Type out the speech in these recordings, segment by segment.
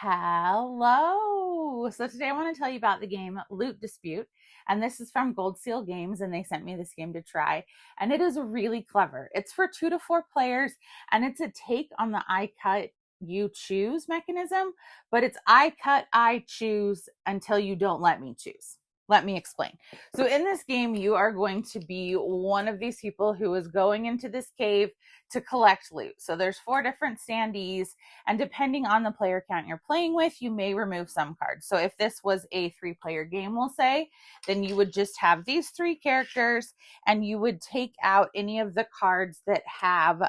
Hello. So today I want to tell you about the game Loot Dispute. And this is from Gold Seal Games, and they sent me this game to try. And it is really clever. It's for 2 to 4 players, and it's a take on the I cut, you choose mechanism, but it's I cut, I choose until you don't let me choose. Let me explain. So in this game, you are going to be one of these people who is going into this cave to collect loot. So there's 4 different standees, and depending on the player count you're playing with, you may remove some cards. So if this was a 3-player game, we'll say, then you would just have these 3 characters, and you would take out any of the cards that have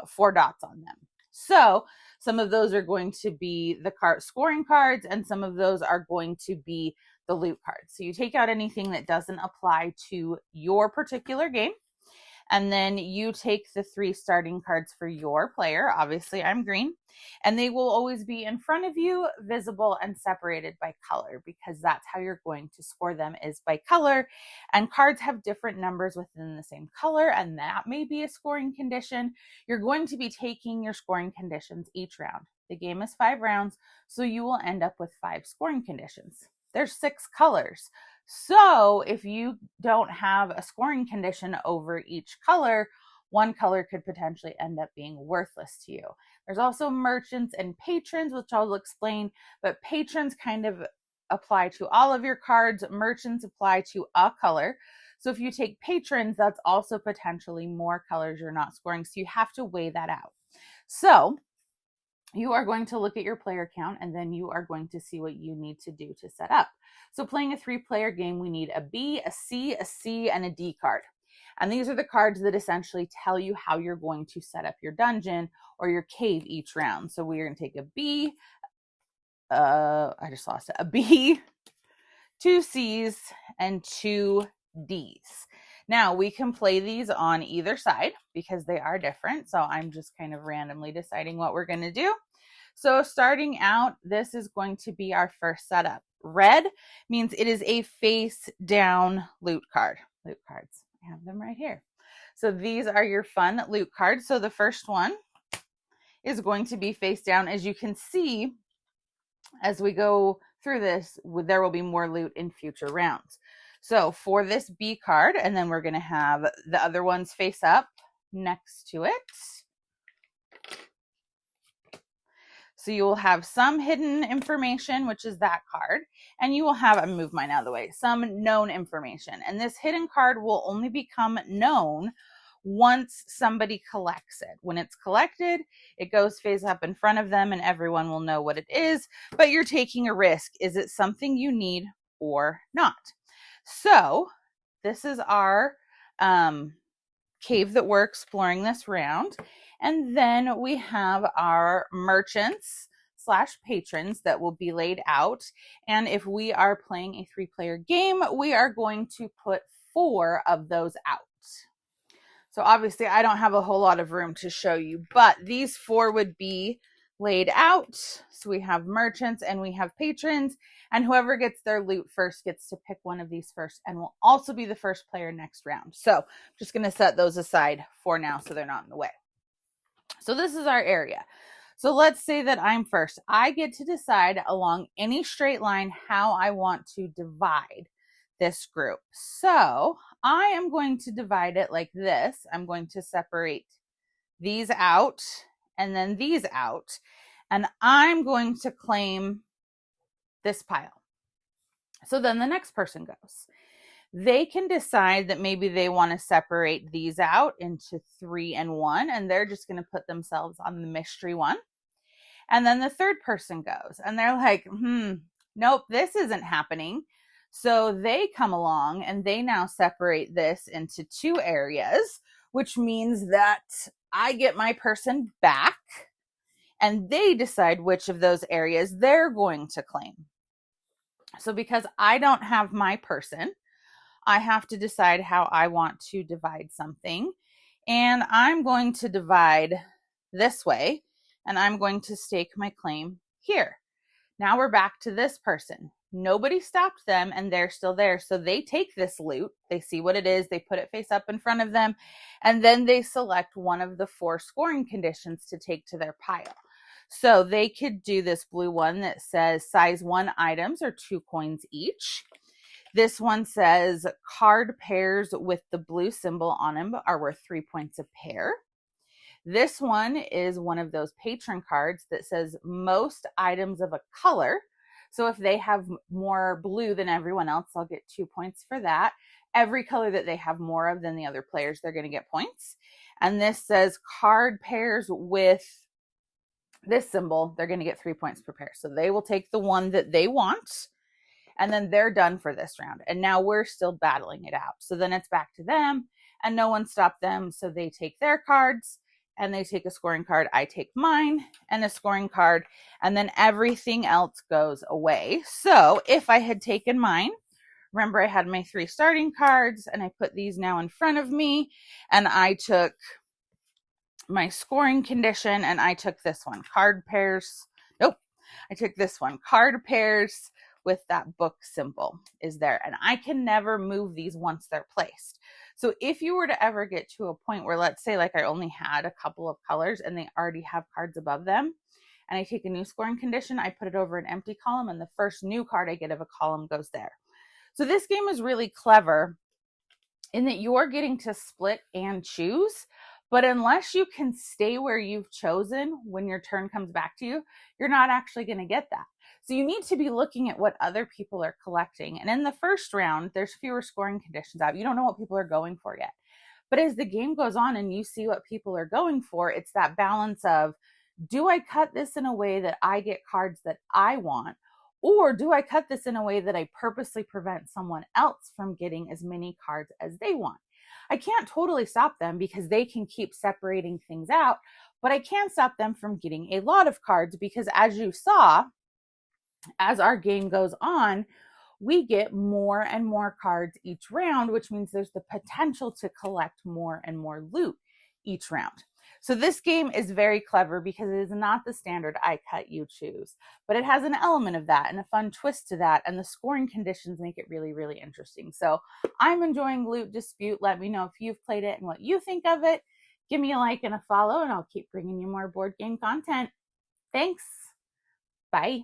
4 dots on them. So some of those are going to be the card scoring cards, and some of those are going to be the loot cards. So you take out anything that doesn't apply to your particular game. And then you take the 3 starting cards for your player. Obviously, I'm green. And they will always be in front of you, visible, and separated by color, because that's how you're going to score them, is by color. And cards have different numbers within the same color, and that may be a scoring condition. You're going to be taking your scoring conditions each round. The game is 5 rounds, so you will end up with 5 scoring conditions. There's 6 colors. So if you don't have a scoring condition over each color, one color could potentially end up being worthless to you. There's also merchants and patrons, which I'll explain, but patrons kind of apply to all of your cards. Merchants apply to a color. So if you take patrons, that's also potentially more colors you're not scoring. So you have to weigh that out. So you are going to look at your player count, and then you are going to see what you need to do to set up. So playing a 3-player game, we need a B, a C, a C, and a D card. And these are the cards that essentially tell you how you're going to set up your dungeon or your cave each round. So we're going to take a B, I just lost it, a B, 2 C's, and 2 D's. Now we can play these on either side because they are different. So I'm just kind of randomly deciding what we're going to do. So starting out, this is going to be our first setup. Red means it is a face down loot card. Loot cards, I have them right here. So these are your fun loot cards. So the first one is going to be face down. As you can see, as we go through this, there will be more loot in future rounds. So for this B card, and then we're going to have the other ones face up next to it. So you will have some hidden information, which is that card, and you will have, I move mine out of the way, some known information. And this hidden card will only become known once somebody collects it. When it's collected, it goes face up in front of them and everyone will know what it is, but you're taking a risk. Is it something you need or not? So this is our cave that we're exploring this round. And then we have our merchants / patrons that will be laid out. And if we are playing a 3-player game, we are going to put 4 of those out. So obviously I don't have a whole lot of room to show you, but these 4 would be laid out. So we have merchants and we have patrons, and whoever gets their loot first gets to pick one of these first and will also be the first player next round. So I'm just going to set those aside for now so they're not in the way. So this is our area. So let's say that I'm first. I get to decide along any straight line how I want to divide this group. So I am going to divide it like this. I'm going to separate these out and then these out. And I'm going to claim this pile. So then the next person goes. They can decide that maybe they want to separate these out into 3 and 1, and they're just going to put themselves on the mystery one. And then the third person goes, and they're like, nope, this isn't happening. So they come along and they now separate this into 2 areas, which means that I get my person back and they decide which of those areas they're going to claim. So because I don't have my person, I have to decide how I want to divide something. And I'm going to divide this way, and I'm going to stake my claim here. Now we're back to this person. Nobody stopped them, and they're still there. So they take this loot. They see what it is. They put it face up in front of them, and then they select one of the 4 scoring conditions to take to their pile. So they could do this blue one that says size 1 items are 2 coins each. This one says card pairs with the blue symbol on them are worth 3 points a pair. This one is one of those patron cards that says most items of a color. So if they have more blue than everyone else, I'll get 2 points for that. Every color that they have more of than the other players, they're going to get points. And this says card pairs with this symbol, they're going to get 3 points per pair. So they will take the one that they want, and then they're done for this round. And now we're still battling it out. So then it's back to them, and no one stopped them. So they take their cards, and they take a scoring card. I take mine and a scoring card, and then everything else goes away. So if I had taken mine, remember I had my 3 starting cards, and I put these now in front of me, and I took my scoring condition, and I took this one, card pairs. Nope, I took this one, card pairs with that book symbol is there, and I can never move these once they're placed. So if you were to ever get to a point where, let's say, like I only had a couple of colors and they already have cards above them, and I take a new scoring condition, I put it over an empty column, and the first new card I get of a column goes there. So this game is really clever in that you're getting to split and choose, but unless you can stay where you've chosen when your turn comes back to you, you're not actually going to get that. So you need to be looking at what other people are collecting. And in the first round, there's fewer scoring conditions out. You don't know what people are going for yet. But as the game goes on and you see what people are going for, it's that balance of, do I cut this in a way that I get cards that I want? Or do I cut this in a way that I purposely prevent someone else from getting as many cards as they want? I can't totally stop them because they can keep separating things out, but I can stop them from getting a lot of cards because, as you saw, as our game goes on, we get more and more cards each round, which means there's the potential to collect more and more loot each round. So this game is very clever because it is not the standard I cut, you choose, but it has an element of that and a fun twist to that, and the scoring conditions make it really, really interesting. So I'm enjoying Loot Dispute. Let me know if you've played it and what you think of it. Give me a like and a follow, and I'll keep bringing you more board game content. Thanks. Bye.